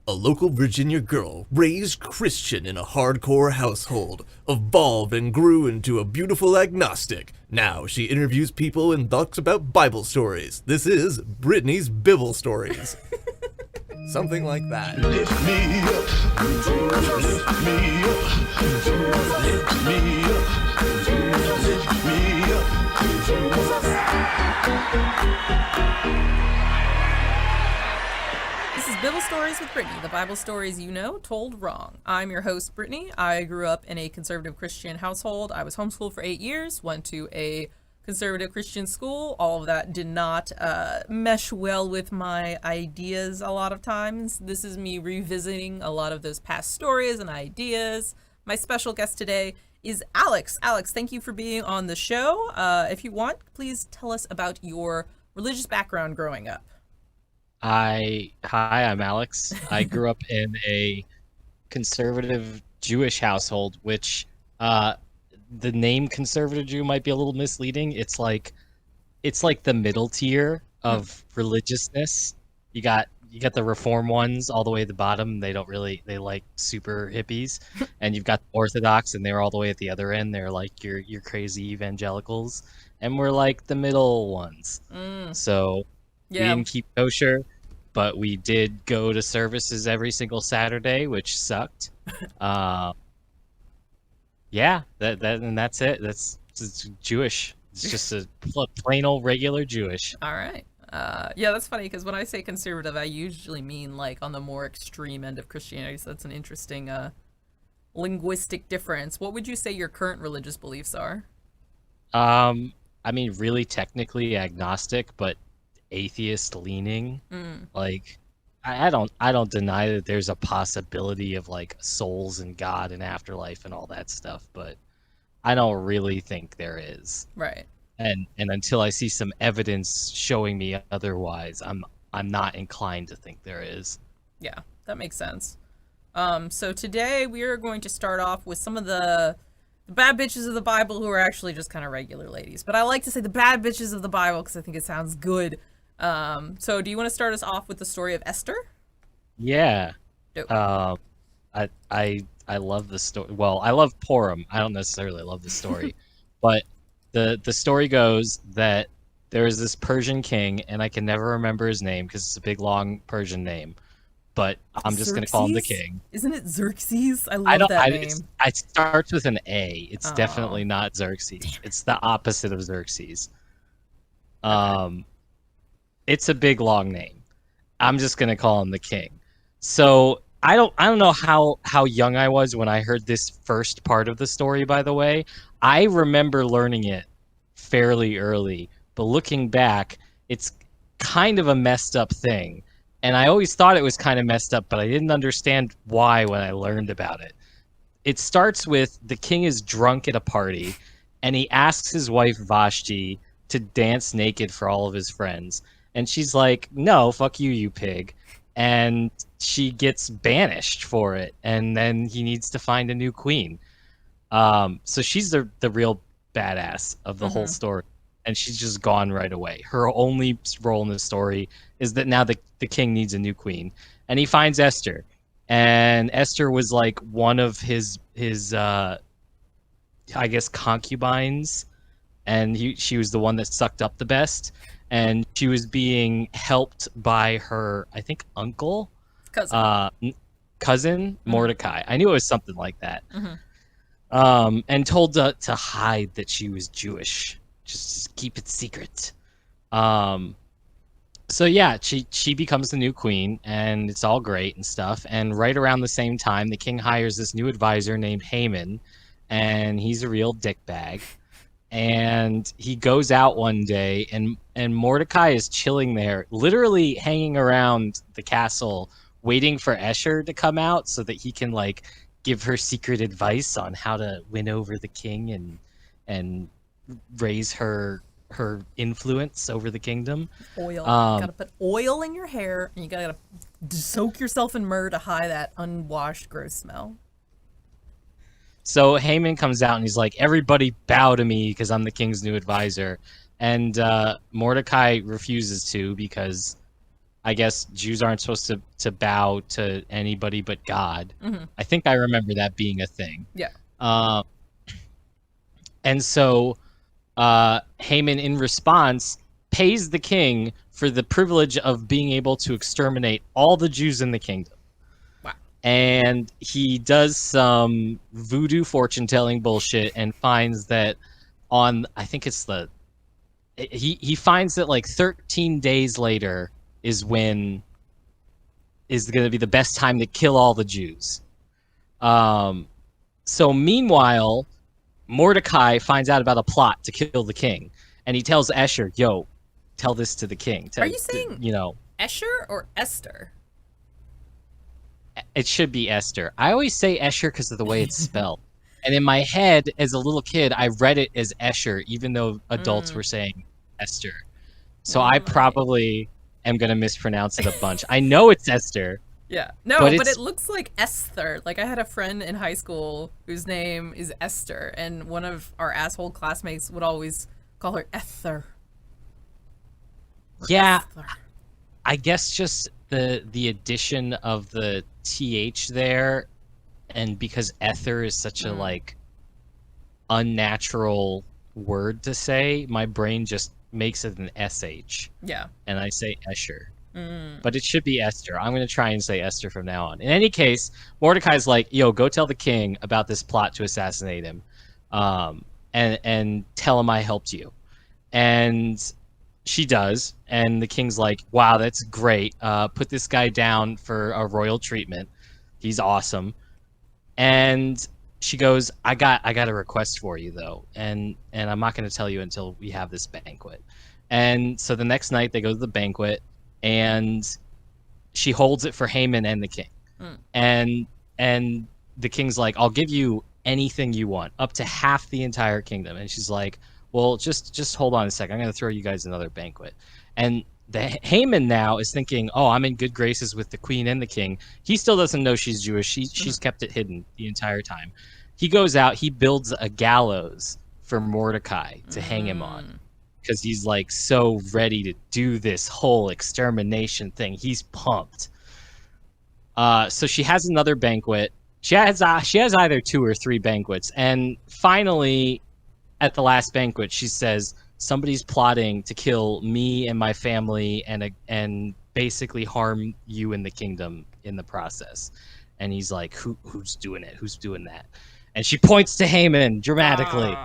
A local Virginia girl, raised Christian in a hardcore household, evolved and grew into a beautiful agnostic. Now she interviews people and talks about Bible stories. This is Brittany's Bible Stories. Something like that. Lift me up, lift me up, lift me up, lift me This is Bible Stories with Brittany, the Bible stories you know told wrong. I'm your host, Brittany. I grew up in a conservative Christian household. I was homeschooled for 8 years, went to a conservative Christian school. All of that did not mesh well with my ideas a lot of times. This is me revisiting a lot of those past stories and ideas. My special guest today is Alex. Alex, thank you for being on the show. If you want, please tell us about your religious background growing up. Hi, I'm Alex. I grew up in a conservative Jewish household, which the name conservative Jew might be a little misleading. It's like the middle tier of religiousness. You got the reform ones all the way at the bottom. They like super hippies, and you've got the Orthodox, and they're all the way at the other end. They're like your crazy evangelicals, and we're like the middle ones. So. Yeah. We didn't keep kosher, but we did go to services every single Saturday, which sucked. Yeah, that's it. It's Jewish. It's just a plain old regular Jewish. All right. Yeah, that's funny because when I say conservative, I usually mean like on the more extreme end of Christianity. So that's an interesting linguistic difference. What would you say your current religious beliefs are? I mean, really technically agnostic, but atheist leaning. Like I don't deny that there's a possibility of like souls and God and afterlife and all that stuff, but I don't really think there is. Right. And until I see some evidence showing me otherwise, I'm not inclined to think there is. Yeah, that makes sense. So today we are going to start off with some of the bad bitches of the Bible who are actually just kind of regular ladies. But I like to say the bad bitches of the Bible because I think it sounds good. So do you want to start us off with the story of Esther? Yeah. Dope. I love the story. Well, I love Purim. I don't necessarily love the story, but the story goes that there is this Persian king, and I can never remember his name because it's a big long Persian name. But I'm just going to call him the king. Isn't it Xerxes? I love that name. It starts with an A. It's definitely not Xerxes. It's the opposite of Xerxes. Okay. It's a big long name. I'm just going to call him the king. So I don't know how young I was when I heard this first part of the story, by the way. I remember learning it fairly early, but looking back, it's kind of a messed up thing. And I always thought it was kind of messed up, but I didn't understand why when I learned about it. It starts with the king is drunk at a party, and he asks his wife Vashti to dance naked for all of his friends. And she's like, no, fuck you, you pig. And she gets banished for it. And then he needs to find a new queen. So she's the real badass of the whole story. And she's just gone right away. Her only role in the story is that now the king needs a new queen. And he finds Esther. And Esther was like one of his I guess, concubines. And she was the one that sucked up the best. And she was being helped by her, I think, cousin Mordecai. I knew it was something like that. And told to hide that she was Jewish. Just keep it secret. So yeah, she becomes the new queen, and it's all great and stuff. And right around the same time, the king hires this new advisor named Haman, and he's a real dickbag. And he goes out one day, and Mordecai is chilling there, literally hanging around the castle, waiting for Esther to come out so that he can like give her secret advice on how to win over the king and raise her influence over the kingdom. Oil. You gotta put oil in your hair, and you gotta soak yourself in myrrh to hide that unwashed, gross smell. So Haman comes out and he's like, everybody bow to me because I'm the king's new advisor. And Mordecai refuses to because I guess Jews aren't supposed to bow to anybody but God. Mm-hmm. I think I remember that being a thing. Yeah. And so Haman, in response, pays the king for the privilege of being able to exterminate all the Jews in the kingdom. Wow. And he does some voodoo fortune-telling bullshit and finds that I think it's he finds that like 13 days later is going to be the best time to kill all the Jews. So meanwhile, Mordecai finds out about a plot to kill the king, and he tells Esther, "Yo, tell this to the king." Are you saying Escher or Esther? It should be Esther. I always say Escher because of the way it's spelled. And in my head, as a little kid, I read it as Escher, even though adults were saying Esther. So I probably am going to mispronounce it a bunch. I know it's Esther. Yeah. No, but it looks like Esther. Like, I had a friend in high school whose name is Esther, and one of our asshole classmates would always call her Esther. Yeah. Esther. I guess just the addition of the TH there, and because Ether is such a like unnatural word to say, my brain just makes it an SH. Yeah. And I say Escher. But it should be Esther. I'm going to try and say Esther from now on. In any case, Mordecai's like, yo, go tell the king about this plot to assassinate him, and tell him I helped you. And she does, and the king's like, wow, that's great. Put this guy down for a royal treatment. He's awesome. And she goes, I got a request for you, though, and I'm not going to tell you until we have this banquet. And so the next night they go to the banquet, and she holds it for Haman and the king. And the king's like, I'll give you anything you want, up to half the entire kingdom. And she's like, well, just hold on a second. I'm going to throw you guys another banquet. And the Haman now is thinking, oh, I'm in good graces with the queen and the king. He still doesn't know she's Jewish. She's kept it hidden the entire time. He goes out, he builds a gallows for Mordecai to hang him on, because he's like so ready to do this whole extermination thing. He's pumped. So she has another banquet. She has either 2 or 3 banquets, and finally, at the last banquet, she says, somebody's plotting to kill me and my family and basically harm you in the kingdom in the process. And he's like, who's doing it? Who's doing that? And she points to Haman dramatically.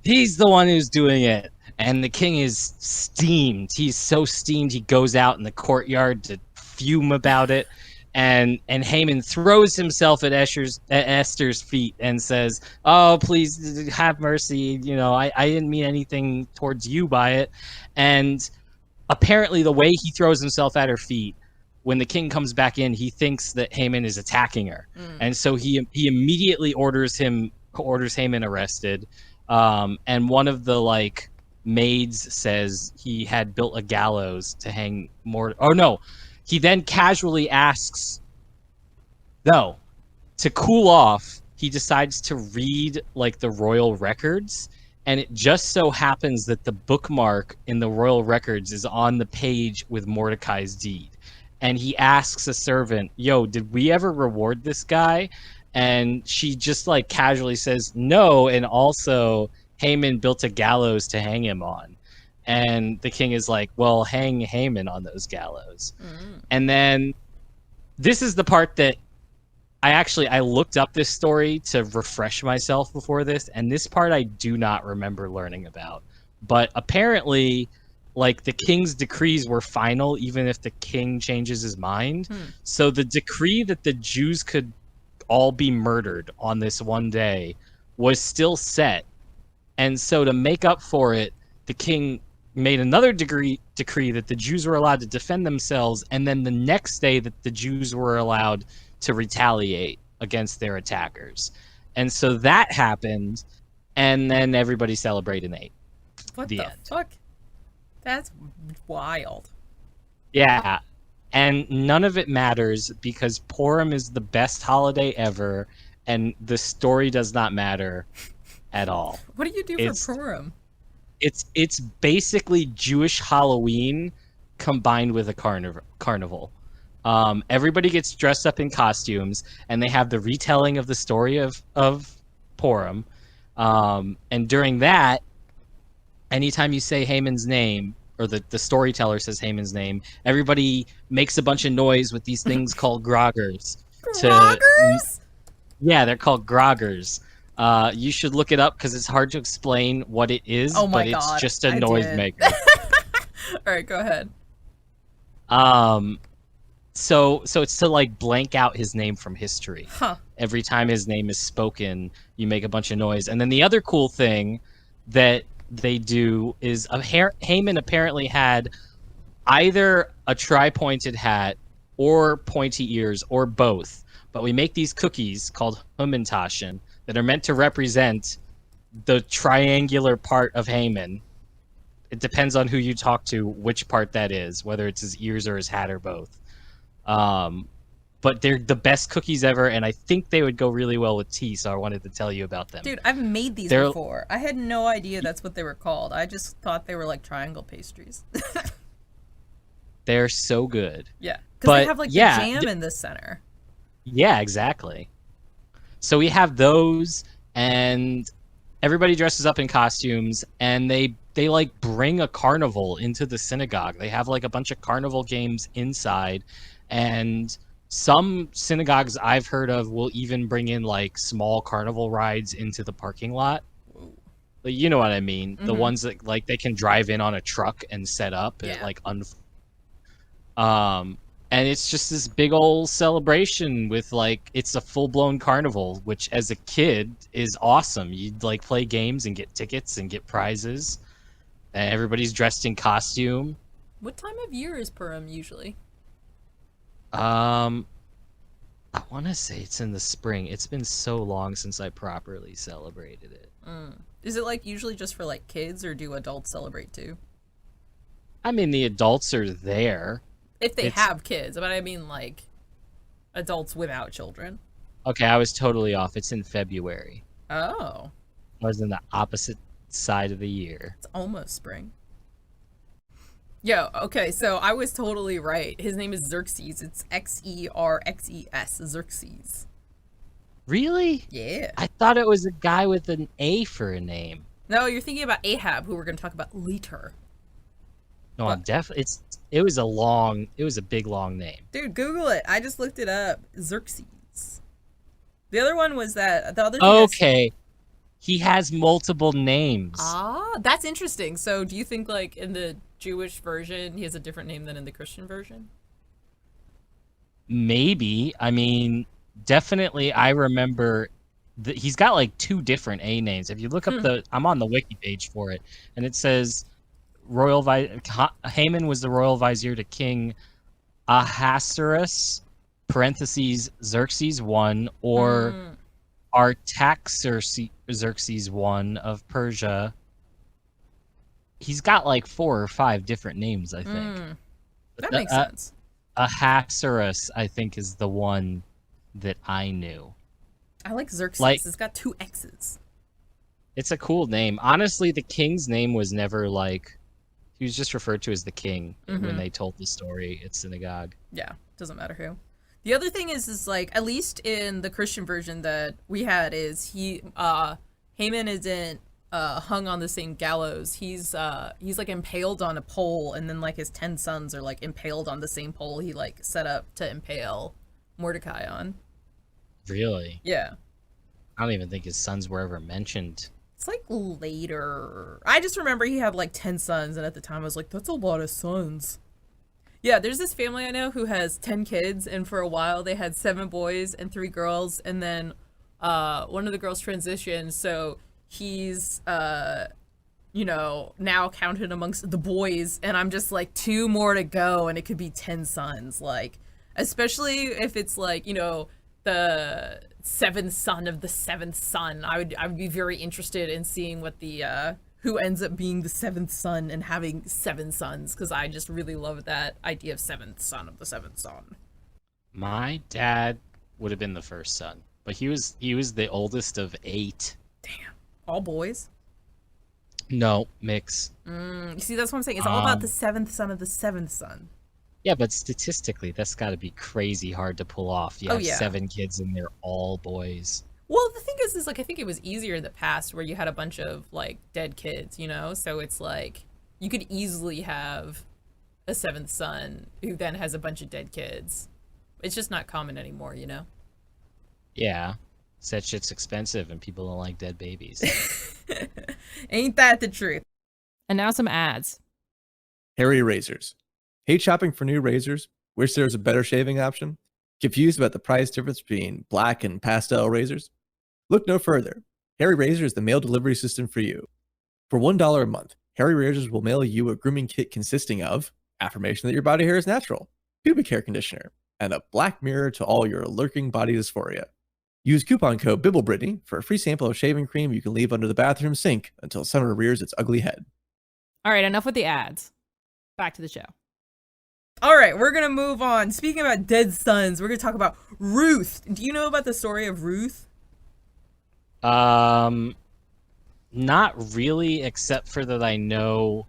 He's the one who's doing it. And the king is steamed. He's so steamed, he goes out in the courtyard to fume about it. And Haman throws himself at Esther's feet and says, oh, please have mercy. I didn't mean anything towards you by it. And apparently the way he throws himself at her feet, when the king comes back in, he thinks that Haman is attacking her. And so he immediately orders Haman arrested. And one of the maids says he had built a gallows to hang more. Oh no. He then casually asks, to cool off, he decides to read the royal records, and it just so happens that the bookmark in the royal records is on the page with Mordecai's deed. And he asks a servant, yo, did we ever reward this guy? And she just casually says no, and also Haman built a gallows to hang him on. And the king is like, well, hang Haman on those gallows. And then this is the part that I looked up this story to refresh myself before this. And this part I do not remember learning about. But apparently, the king's decrees were final, even if the king changes his mind. So the decree that the Jews could all be murdered on this one day was still set. And so to make up for it, the king made another decree that the Jews were allowed to defend themselves, and then the next day that the Jews were allowed to retaliate against their attackers. And so that happened, and then everybody celebrated and ate. What the fuck? That's wild. Yeah, and none of it matters because Purim is the best holiday ever, and the story does not matter at all. What do you do for Purim? It's basically Jewish Halloween, combined with a carnival. Everybody gets dressed up in costumes, and they have the retelling of the story of Purim. And during that, anytime you say Haman's name, or the storyteller says Haman's name, everybody makes a bunch of noise with these things called groggers. Groggers? Yeah, they're called groggers. You should look it up because it's hard to explain what it is, Oh my but God, it's just a I noisemaker. All right, go ahead. So it's to like blank out his name from history. Huh. Every time his name is spoken, you make a bunch of noise. And then the other cool thing that they do is Haman apparently had either a tri-pointed hat or pointy ears or both. But we make these cookies called Hamantaschen that are meant to represent the triangular part of Haman. It depends on who you talk to, which part that is, whether it's his ears or his hat or both. But they're the best cookies ever, and I think they would go really well with tea, so I wanted to tell you about them. Dude, I've made these before. I had no idea that's what they were called. I just thought they were like triangle pastries. They're so good. Yeah, because they have like the jam in the center. Yeah, exactly. So we have those, and everybody dresses up in costumes, and they like bring a carnival into the synagogue. They have like a bunch of carnival games inside, and some synagogues I've heard of will even bring in like small carnival rides into the parking lot. But you know what I mean? Mm-hmm. The ones that like they can drive in on a truck and set up and like and it's just this big old celebration with like it's a full-blown carnival, which as a kid is awesome. You'd like play games and get tickets and get prizes. And everybody's dressed in costume. What time of year is Purim usually? I want to say it's in the spring. It's been so long since I properly celebrated it. Is it like usually just for like kids, or do adults celebrate too? I mean, the adults are there. If they have kids, but I mean like adults without children. Okay, I was totally off. It's in February. Oh. I was in the opposite side of the year. It's almost spring. Yo, okay, so I was totally right. His name is Xerxes. It's Xerxes. Xerxes. Really? Yeah. I thought it was a guy with an A for a name. No, you're thinking about Ahab, who we're going to talk about later. No, I'm definitely. It was a big long name. Dude, Google it. I just looked it up. Xerxes. The other one was that the other. Okay. He has multiple names. Ah, that's interesting. So, do you think like in the Jewish version he has a different name than in the Christian version? Maybe. I mean, definitely. I remember he's got like two different A names. If you look up I'm on the wiki page for it, and it says Haman was the royal vizier to King Ahasuerus (Xerxes I) or Artaxerxes I of Persia. He's got like 4 or 5 different names, I think. That makes sense. Ahasuerus, I think, is the one that I knew. I like Xerxes. It's got 2 X's. It's a cool name. Honestly, the king's name was never like... He was just referred to as the king when they told the story at synagogue. Yeah, doesn't matter who. The other thing is like, at least in the Christian version that we had, is Haman isn't hung on the same gallows. He's like impaled on a pole, and then like his 10 sons are like impaled on the same pole he like set up to impale Mordecai on. Really? Yeah. I don't even think his sons were ever mentioned. It's like later. I just remember he had like 10 sons, and at the time I was like, that's a lot of sons. Yeah, there's this family I know who has 10 kids, and for a while they had 7 boys and 3 girls, and then one of the girls transitioned, so he's now counted amongst the boys, and I'm just like, 2 more to go, and it could be 10 sons. Like, especially if it's like, the 7th son of the 7th son. I would be very interested in seeing what the who ends up being the 7th son and having 7 sons, because I just really love that idea of 7th son of the 7th son. My dad would have been the first son, but he was the oldest of 8. Damn. All boys? No, mix. You see, that's what I'm saying. It's all about the seventh son of the seventh son. Yeah, but statistically, that's got to be crazy hard to pull off. You have 7 kids and they're all boys. Well, the thing is like, I think it was easier in the past where you had a bunch of, like, dead kids, you know? So it's like, you could easily have a 7th son who then has a bunch of dead kids. It's just not common anymore, you know? Yeah. That shit's expensive and people don't like dead babies. Ain't that the truth? And now some ads. Harry Razors. Hate shopping for new razors? Wish there was a better shaving option? Confused about the price difference between black and pastel razors? Look no further. Harry Razor is the mail delivery system for you. For $1 a month, Harry Razors will mail you a grooming kit consisting of affirmation that your body hair is natural, pubic hair conditioner, and a black mirror to all your lurking body dysphoria. Use coupon code BibblebRittany for a free sample of shaving cream you can leave under the bathroom sink until summer rears its ugly head. All right, enough with the ads. Back to the show. All right, we're going to move on. Speaking about dead sons, we're going to talk about Ruth. Do you know about the story of Ruth? Not really, except for that I know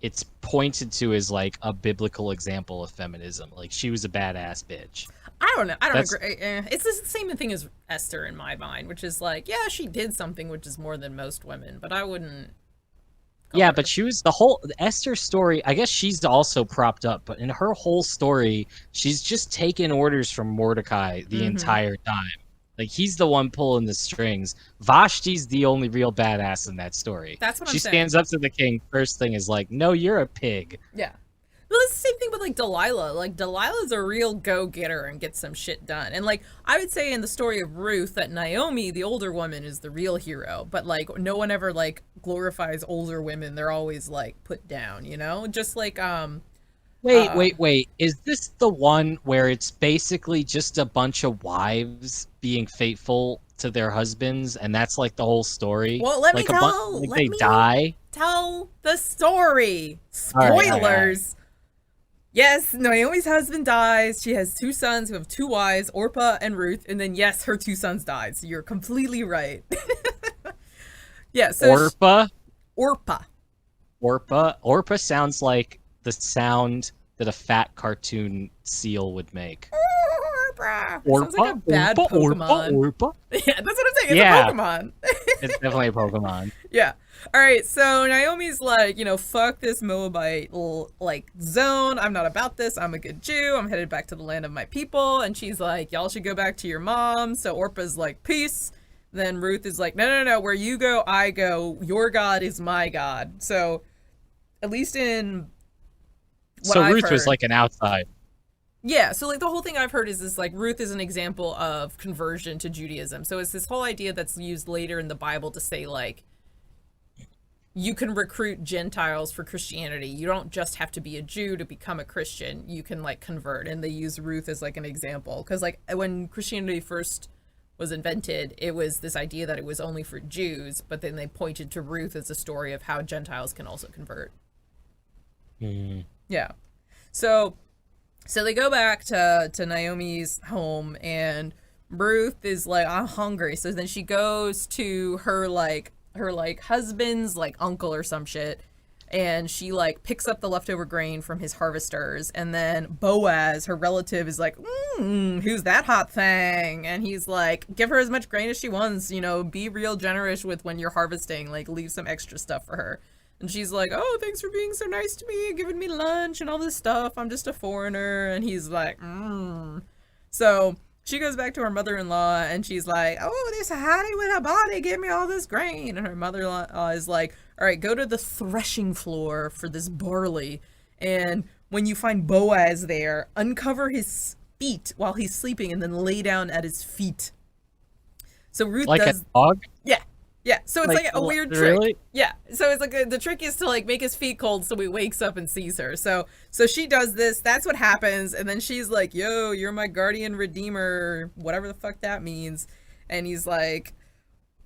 it's pointed to as like a biblical example of feminism. Like she was a badass bitch. I don't know. I don't agree. It's the same thing as Esther in my mind, which is like, yeah, she did something which is more than most women, but I wouldn't. Yeah, but she was the Esther story. I guess she's also propped up, but in her whole story, she's just taking orders from Mordecai the entire time. Like he's the one pulling the strings. Vashti's the only real badass in that story. That's what I'm saying. She stands up to the king. First thing is like, no, you're a pig. Yeah. Well, it's the same thing with like Delilah. Like Delilah's a real go-getter and gets some shit done. And like I would say in the story of Ruth that Naomi, the older woman, is the real hero. But like no one ever like glorifies older women. They're always like put down, you know? Just like Wait. Is this the one where it's basically just a bunch of wives being faithful to their husbands and that's like the whole story? Well, let like me tell. Like they die? Tell the story. Spoilers. All right. Yes, Naomi's husband dies. She has 2 sons who have 2 wives, Orpah and Ruth. And then, yes, her 2 sons died. So you're completely right. Yeah. So Orpah? Orpah sounds like the sound that a fat cartoon seal would make. Orpah. Sounds like a bad Pokemon. Orpah. Yeah, that's what I'm saying. It's a Pokemon. It's definitely a Pokemon. Yeah. All right, so Naomi's like, you know, fuck this Moabite like zone. I'm not about this. I'm a good Jew. I'm headed back to the land of my people. And she's like, y'all should go back to your mom. So Orpah's like, peace. Then Ruth is like, no. Where you go, I go. Your God is my God. So at least in what I've Ruth heard, was like an outside. Yeah, so like the whole thing I've heard is this, like Ruth is an example of conversion to Judaism. So it's this whole idea that's used later in the Bible to say like, you can recruit Gentiles for Christianity. You don't just have to be a Jew to become a Christian. You can like convert. And they use Ruth as like an example. Because like when Christianity first was invented, it was this idea that it was only for Jews. But then they pointed to Ruth as a story of how Gentiles can also convert. Yeah. So they go back to Naomi's home and Ruth is like, I'm hungry. So then she goes to her husband's like uncle or some shit, and she like picks up the leftover grain from his harvesters, and then Boaz, her relative, is like, who's that hot thing? And he's like, give her as much grain as she wants, you know, be real generous with when you're harvesting, like leave some extra stuff for her. And she's like, oh, thanks for being so nice to me, giving me lunch and all this stuff, I'm just a foreigner. And he's like, So she goes back to her mother-in-law and she's like, oh, this hottie with a body, give me all this grain. And her mother-in-law is like, all right, go to the threshing floor for this barley. And when you find Boaz there, uncover his feet while he's sleeping and then lay down at his feet. So Ruth like does. A dog? Yeah. So it's like a weird trick. Really? Yeah. So it's like the trick is to like make his feet cold so he wakes up and sees her. So she does this. That's what happens. And then she's like, yo, you're my guardian redeemer, whatever the fuck that means. And he's like,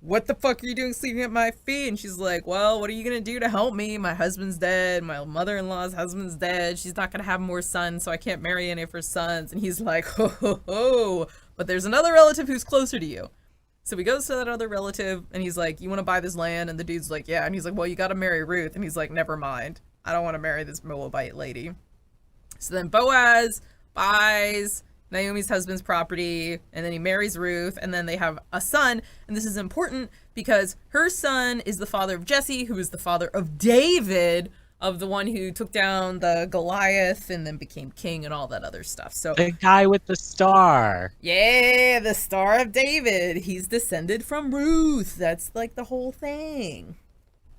what the fuck are you doing sleeping at my feet? And she's like, well, what are you going to do to help me? My husband's dead. My mother-in-law's husband's dead. She's not going to have more sons, so I can't marry any of her sons. And he's like, ho, but there's another relative who's closer to you. So he goes to that other relative, and he's like, you want to buy this land? And the dude's like, yeah. And he's like, well, you got to marry Ruth. And he's like, never mind. I don't want to marry this Moabite lady. So then Boaz buys Naomi's husband's property, and then he marries Ruth, and then they have a son. And this is important because her son is the father of Jesse, who is the father of David, of the one who took down the Goliath and then became king and all that other stuff. So The guy with the star. yeah, the Star of David. He's descended from Ruth. That's like the whole thing.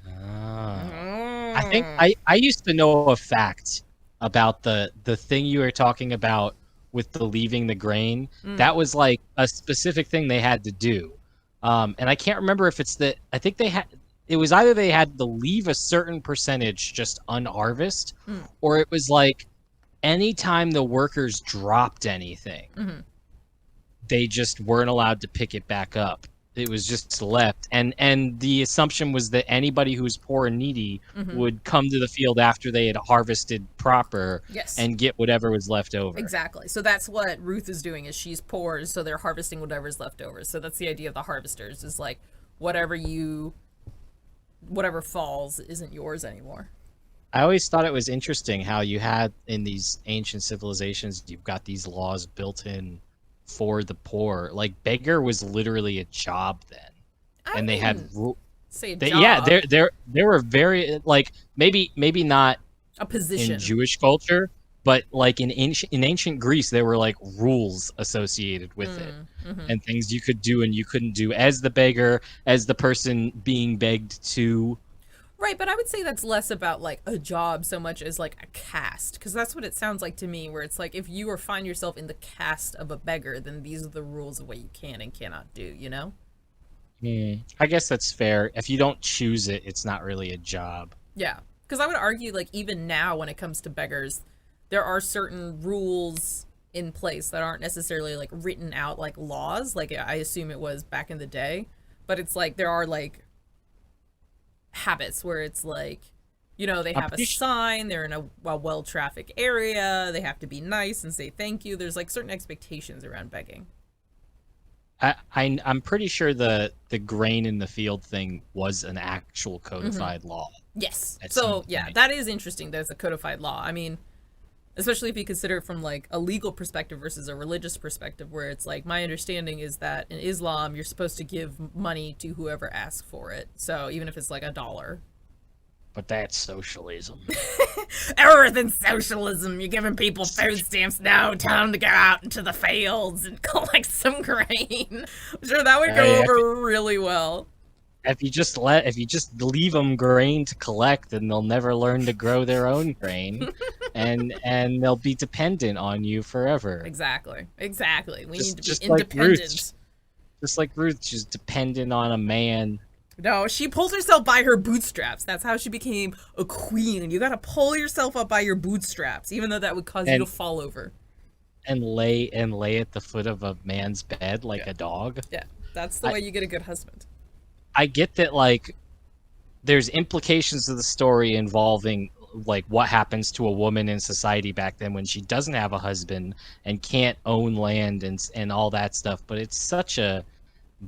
I think I used to know a fact about the thing you were talking about with the leaving the grain. That was like a specific thing they had to do. And I can't remember if it's that I think it was either they had to leave a certain percentage just unharvest, or it was like anytime the workers dropped anything, they just weren't allowed to pick it back up. It was just left. And the assumption was that anybody who was poor and needy would come to the field after they had harvested proper and get whatever was left over. Exactly. So that's what Ruth is doing, is she's poor, so they're harvesting whatever's left over. So that's the idea of the harvesters, is like whatever falls isn't yours anymore. I always thought it was interesting how you had in these ancient civilizations, you've got these laws built in for the poor. Like beggar was literally a job then, they had say job. Yeah, they were very like maybe not a position in Jewish culture, but like in ancient Greece, there were like rules associated with it and things you could do and you couldn't do as the beggar, as the person being begged to. Right, but I would say that's less about like a job so much as like a caste, because that's what it sounds like to me, where it's like if you find yourself in the caste of a beggar, then these are the rules of what you can and cannot do, you know? I guess that's fair. If you don't choose it, it's not really a job. Yeah, because I would argue like even now when it comes to beggars, there are certain rules in place that aren't necessarily like written out like laws, like I assume it was back in the day, but it's like there are like habits where it's like, you know, they have a sign, they're in a well-trafficked area, they have to be nice and say thank you. There's like certain expectations around begging. I'm pretty sure the grain in the field thing was an actual codified law. Yes. So yeah, that is interesting. There's a codified law. I mean, especially if you consider it from like a legal perspective versus a religious perspective, where it's like, my understanding is that in Islam, you're supposed to give money to whoever asks for it. So even if it's like $1. But that's socialism. Everything's socialism. You're giving people food stamps now. Tell them to go out into the fields and collect some grain. I'm sure that would go over really well. If you just leave them grain to collect, then they'll never learn to grow their own grain, and they'll be dependent on you forever. Exactly. We need to be like independent. Just like Ruth, she's dependent on a man. No, she pulls herself by her bootstraps. That's how she became a queen. You gotta pull yourself up by your bootstraps, even though that would cause you to fall over. And lay at the foot of a man's bed like a dog. Yeah, that's the way you get a good husband. I get that, like, there's implications of the story involving, like, what happens to a woman in society back then when she doesn't have a husband and can't own land and all that stuff. But it's such a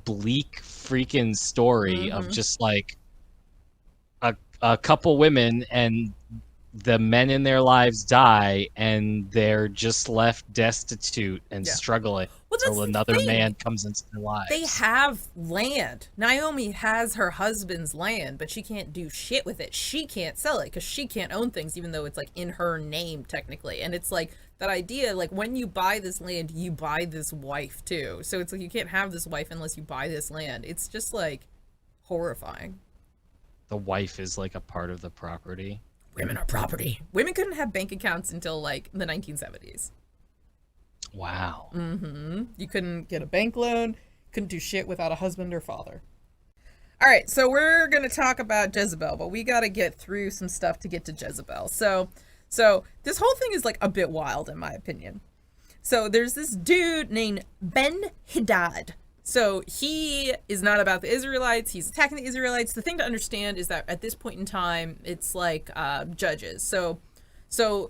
bleak freaking story of just, like, a couple women and the men in their lives die and they're just left destitute and struggling until another man comes into their lives. They have land. Naomi has her husband's land, but she can't do shit with it. She can't sell it because she can't own things, even though it's like in her name technically. And it's like that idea, like when you buy this land, you buy this wife too. So it's like you can't have this wife unless you buy this land. It's just like horrifying. The wife is like a part of the property. Women are property. Women couldn't have bank accounts until like the 1970s. Wow. You couldn't get a bank loan, couldn't do shit without a husband or father. All right, so we're going to talk about Jezebel, but we got to get through some stuff to get to Jezebel. So this whole thing is like a bit wild in my opinion. So there's this dude named Ben-Hadad. So he is not about the Israelites. He's attacking the Israelites. The thing to understand is that at this point in time, it's like judges. So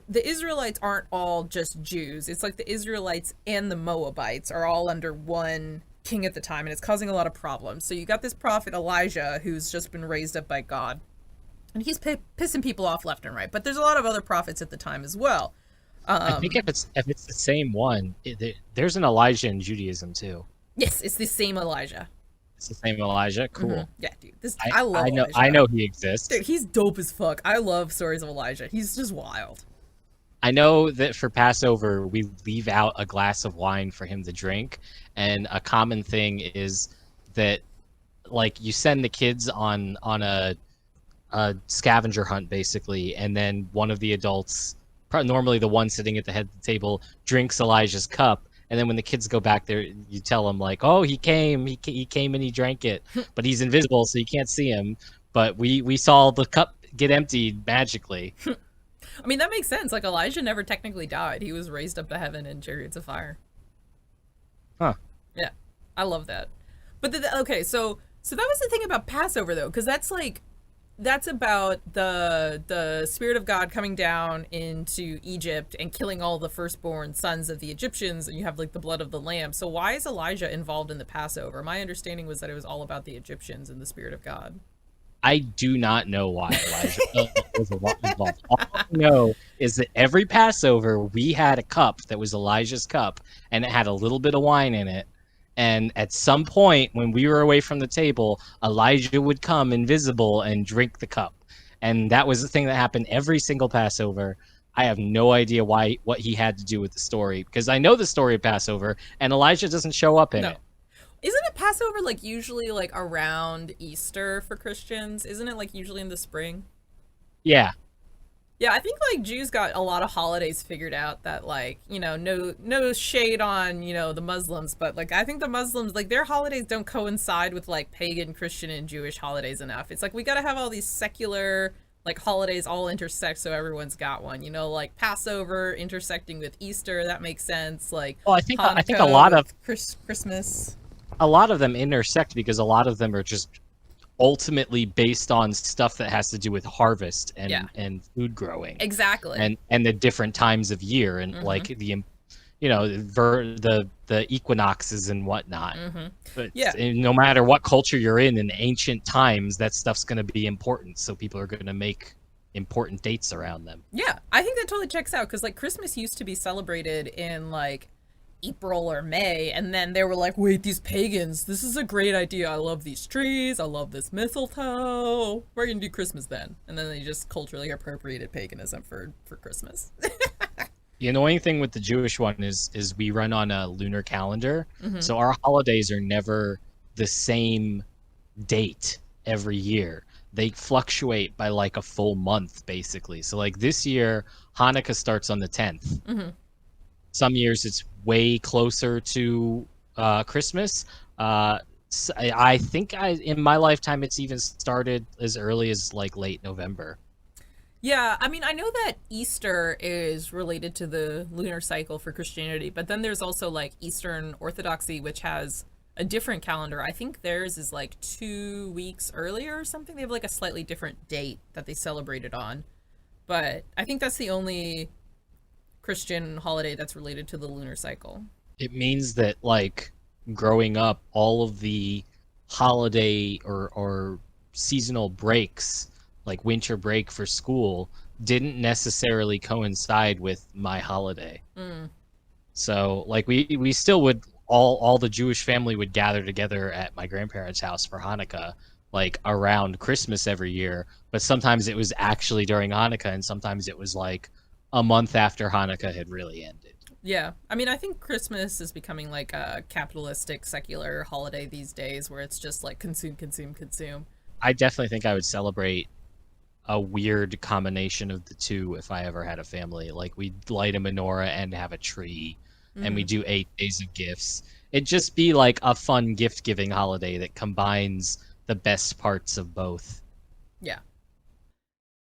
the Israelites aren't all just Jews. It's like the Israelites and the Moabites are all under one king at the time, and it's causing a lot of problems. So you got this prophet Elijah, who's just been raised up by God, and he's pissing people off left and right. But there's a lot of other prophets at the time as well. I think if it's the same one, there's an Elijah in Judaism too. Yes, it's the same Elijah. It's the same Elijah. Cool. Mm-hmm. Yeah, dude. I love know. Elijah. I know he exists. Dude, he's dope as fuck. I love stories of Elijah. He's just wild. I know that for Passover we leave out a glass of wine for him to drink, and a common thing is that, like, you send the kids on a scavenger hunt basically, and then one of the adults, normally the one sitting at the head of the table, drinks Elijah's cup. And then when the kids go back there, you tell them like, "Oh, he came and he drank it, but he's invisible, so you can't see him. But we saw the cup get emptied magically." I mean, that makes sense. Like, Elijah never technically died. He was raised up to heaven in chariots of fire. Huh. Yeah, I love that. But okay, so that was the thing about Passover though, because that's about the Spirit of God coming down into Egypt and killing all the firstborn sons of the Egyptians, and you have like the blood of the lamb. So why is Elijah involved in the Passover? My understanding was that it was all about the Egyptians and the Spirit of God. I do not know why Elijah was involved. All I know is that every Passover we had a cup that was Elijah's cup, and it had a little bit of wine in it. And at some point when we were away from the table, Elijah would come invisible and drink the cup. And that was the thing that happened every single Passover. I have no idea what he had to do with the story, because I know the story of Passover and Elijah doesn't show up in it. Isn't it Passover like usually like around Easter for Christians? Isn't it like usually in the spring? Yeah. Yeah, I think like Jews got a lot of holidays figured out that, like, you know, no shade on, you know, the Muslims, but like I think the Muslims, like, their holidays don't coincide with like pagan, Christian, and Jewish holidays enough. It's like we gotta have all these secular like holidays all intersect so everyone's got one, you know, like Passover intersecting with Easter, that makes sense. Like, well, I think Hanukkah a lot of Christmas. A lot of them intersect because a lot of them are just ultimately based on stuff that has to do with harvest and food growing. Exactly. And the different times of year and like the, you know, the equinoxes and whatnot. But no matter what culture you're in ancient times, that stuff's going to be important. So people are going to make important dates around them. Yeah, I think that totally checks out, because like Christmas used to be celebrated in like April or May, and then they were like, wait, these pagans, this is a great idea, I love these trees, I love this mistletoe, we're gonna do Christmas then. And then they just culturally appropriated paganism for Christmas. The annoying thing with the Jewish one is we run on a lunar calendar, so our holidays are never the same date every year. They fluctuate by like a full month basically. So like this year Hanukkah starts on the 10th. Some years it's way closer to Christmas. I think in my lifetime it's even started as early as like late November. Yeah, I mean, I know that Easter is related to the lunar cycle for Christianity, but then there's also like Eastern Orthodoxy, which has a different calendar. I think theirs is like 2 weeks earlier or something. They have like a slightly different date that they celebrate it on. But I think that's the only Christian holiday that's related to the lunar cycle. It means that like growing up, all of the holiday or seasonal breaks, like winter break for school, didn't necessarily coincide with my holiday. So like we still would all the Jewish family would gather together at my grandparents' house for Hanukkah, like around Christmas every year, but sometimes it was actually during Hanukkah and sometimes it was like a month after Hanukkah had really ended. Yeah, I mean, I think Christmas is becoming like a capitalistic, secular holiday these days, where it's just like consume, consume, consume. I definitely think I would celebrate a weird combination of the two if I ever had a family. Like we'd light a menorah and have a tree, and we do 8 days of gifts. It'd just be like a fun gift-giving holiday that combines the best parts of both. Yeah.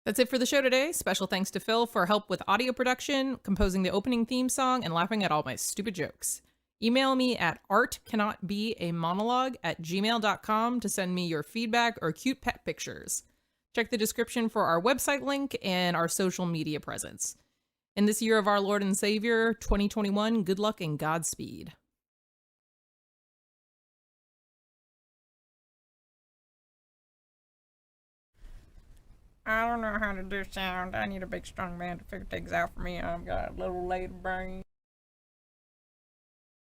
That's it for the show today. Special thanks to Phil for help with audio production, composing the opening theme song, and laughing at all my stupid jokes. Email me at artcannotbeamonologue@gmail.com to send me your feedback or cute pet pictures. Check the description for our website link and our social media presence. In this year of our Lord and Savior, 2021, good luck and Godspeed. I don't know how to do sound. I need a big strong man to figure things out for me. I've got a little lady brain.